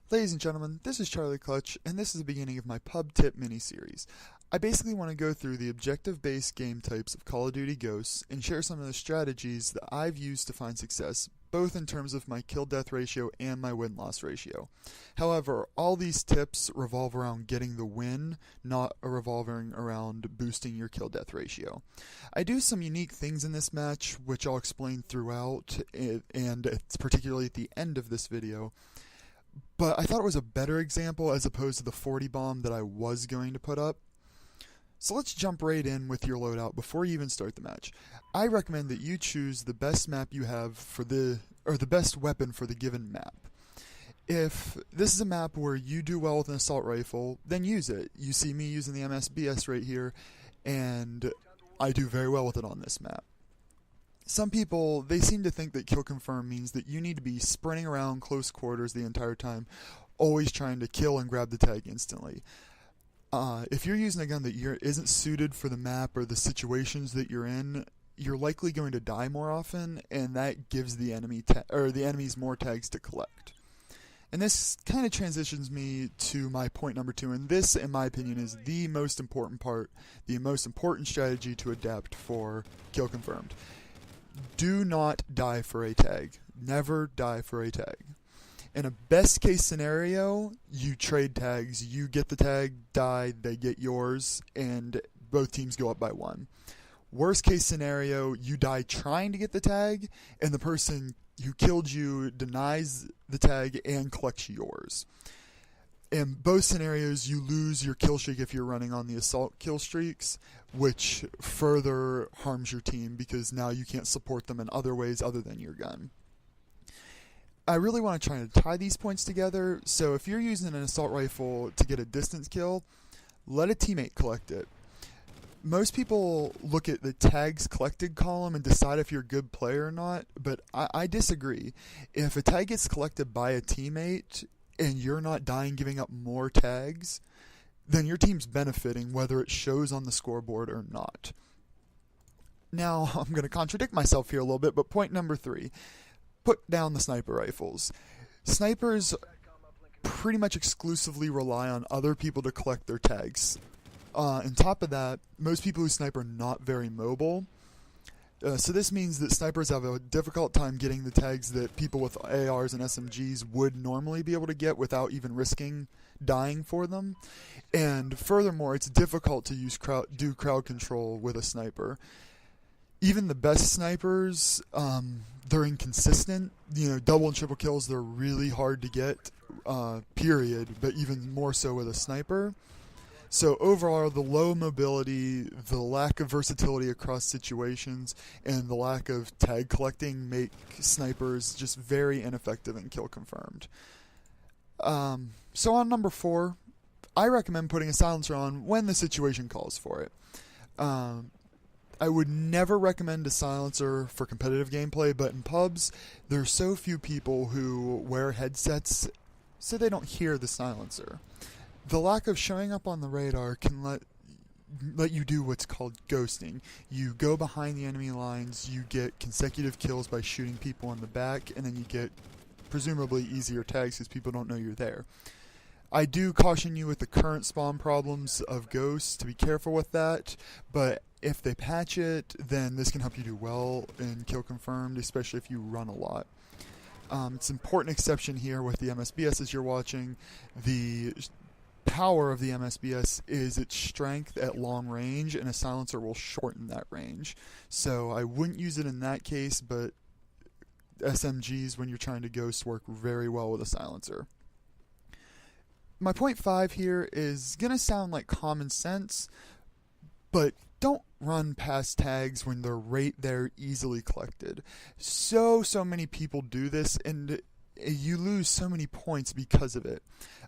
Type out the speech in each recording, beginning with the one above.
Ladies and gentlemen, this is Charlie Clutch, and this is the beginning of my pub tip mini-series. I basically want to go through the objective-based game types of Call of Duty Ghosts and share some of the strategies that I've used to find success, both in terms of my kill-death ratio and my win-loss ratio. However, all these tips revolve around getting the win, not revolving around boosting your kill-death ratio. I do some unique things in this match, which I'll explain throughout, and it's particularly at the end of this video. But I thought it was a better example as opposed to the 40 bomb that I was going to put up. So let's jump right in with your loadout before you even start the match. I recommend that you choose the best map you have for the best weapon for the given map. If this is a map where you do well with an assault rifle, then use it. You see me using the MSBS right here, and I do very well with it on this map. Some people, they seem to think that kill confirm means that you need to be sprinting around close quarters the entire time, always trying to kill and grab the tag instantly. If you're using a gun that isn't suited for the map or the situations that you're in, you're likely going to die more often, and that gives the enemies more tags to collect. And this kind of transitions me to my point number 2, and this, in my opinion, is the most important part, the most important strategy to adapt for kill confirmed. Do not die for a tag. Never die for a tag. In a best case scenario, you trade tags. You get the tag, die, they get yours, and both teams go up by 1. Worst case scenario, you die trying to get the tag, and the person who killed you denies the tag and collects yours. In both scenarios, you lose your kill streak if you're running on the assault kill streaks, which further harms your team because now you can't support them in other ways other than your gun. I really want to try to tie these points together, so if you're using an assault rifle to get a distance kill, let a teammate collect it. Most people look at the tags collected column and decide if you're a good player or not, but I disagree. If a tag gets collected by a teammate and you're not dying giving up more tags, then your team's benefiting whether it shows on the scoreboard or not. Now, I'm going to contradict myself here a little bit, but point number 3, put down the sniper rifles. Snipers pretty much exclusively rely on other people to collect their tags. On top of that, most people who snipe are not very mobile. So this means that snipers have a difficult time getting the tags that people with ARs and SMGs would normally be able to get without even risking dying for them. And furthermore, it's difficult to do crowd control with a sniper. Even the best snipers, they're inconsistent. Double and triple kills, they're really hard to get, period, but even more so with a sniper. So overall, the low mobility, the lack of versatility across situations, and the lack of tag collecting make snipers just very ineffective in kill confirmed. So on number 4, I recommend putting a silencer on when the situation calls for it. I would never recommend a silencer for competitive gameplay, but in pubs, there are so few people who wear headsets so they don't hear the silencer. The lack of showing up on the radar can let you do what's called ghosting. You go behind the enemy lines, you get consecutive kills by shooting people in the back, and then you get presumably easier tags because people don't know you're there. I do caution you with the current spawn problems of ghosts to be careful with that, but if they patch it, then this can help you do well in kill confirmed, especially if you run a lot. It's an important exception here with the MSBS as you're watching. The power of the MSBS is its strength at long range, and a silencer will shorten that range. So I wouldn't use it in that case, but SMGs, when you're trying to ghost, work very well with a silencer. My point 5 here is going to sound like common sense, but don't run past tags when they're right there easily collected. So many people do this, and you lose so many points because of it.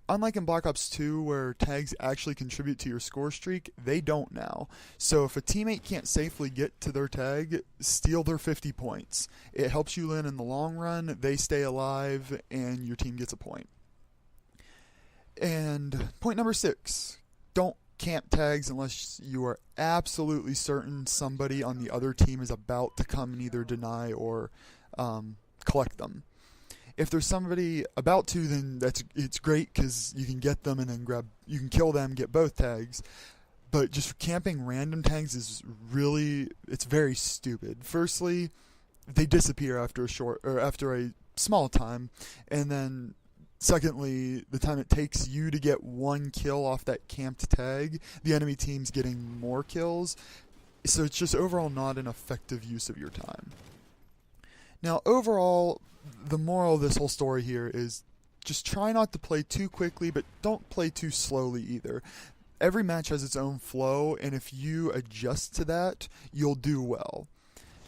Unlike in Black Ops 2, where tags actually contribute to your score streak, they don't now. So if a teammate can't safely get to their tag, steal their 50 points. It helps you win in the long run, they stay alive, and your team gets a point. And point number 6, don't camp tags unless you are absolutely certain somebody on the other team is about to come and either deny or collect them. If there's somebody about to, then it's great because you can get them and then you can kill them, get both tags. But just camping random tags is it's very stupid. Firstly, they disappear after a small time, and then secondly, the time it takes you to get one kill off that camped tag, the enemy team's getting more kills. So it's just overall not an effective use of your time. Now, overall, the moral of this whole story here is just try not to play too quickly, but don't play too slowly either. Every match has its own flow, and if you adjust to that, you'll do well.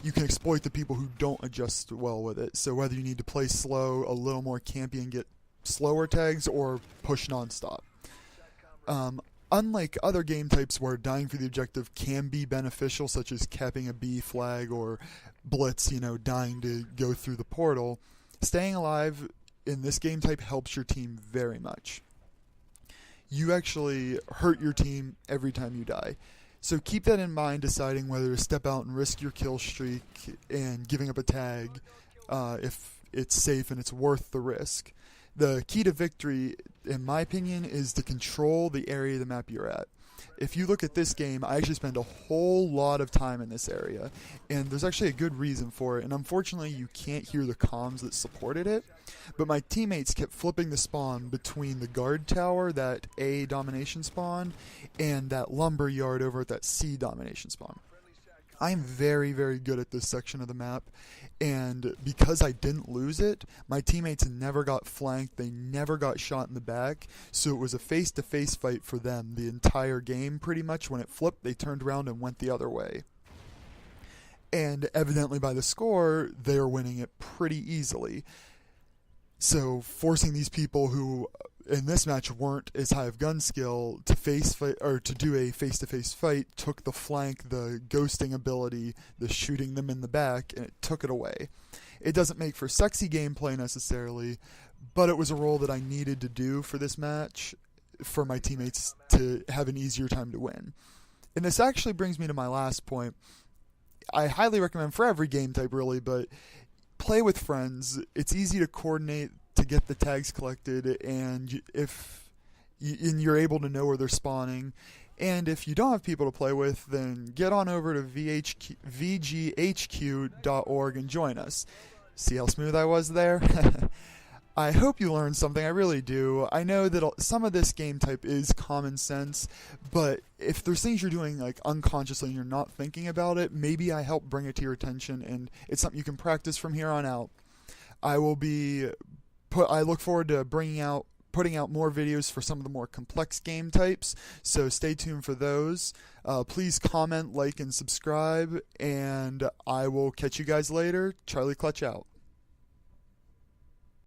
You can exploit the people who don't adjust well with it. So whether you need to play slow, a little more campy, and get slower tags, or push nonstop. Unlike other game types where dying for the objective can be beneficial, such as capping a B flag or Blitz, dying to go through the portal, staying alive in this game type helps your team very much. You actually hurt your team every time you die. So keep that in mind, deciding whether to step out and risk your kill streak and giving up a tag if it's safe and it's worth the risk. The key to victory, in my opinion, is to control the area of the map you're at. If you look at this game, I actually spend a whole lot of time in this area, and there's actually a good reason for it, and unfortunately you can't hear the comms that supported it, but my teammates kept flipping the spawn between the guard tower, that A domination spawn, and that lumber yard over at that C domination spawn. I'm very, very good at this section of the map, and because I didn't lose it, my teammates never got flanked, they never got shot in the back, so it was a face-to-face fight for them the entire game pretty much. When it flipped, they turned around and went the other way. And evidently by the score, they're winning it pretty easily. So forcing these people who in this match weren't as high of gun skill to do a face-to-face fight took the flank, the ghosting ability, the shooting them in the back, and it took it away. It doesn't make for sexy gameplay necessarily, but it was a role that I needed to do for this match for my teammates to have an easier time to win. And this actually brings me to my last point. I highly recommend for every game type really, but play with friends. It's easy to coordinate to get the tags collected, and you're able to know where they're spawning. And if you don't have people to play with, then get on over to vghq.org and join us. See how smooth I was there? I hope you learned something, I really do. I know that some of this game type is common sense, but if there's things you're doing like unconsciously and you're not thinking about it, maybe I help bring it to your attention, and it's something you can practice from here on out. I look forward to putting out more videos for some of the more complex game types, so stay tuned for those. Please comment, like, and subscribe, and I will catch you guys later. Charlie Clutch out.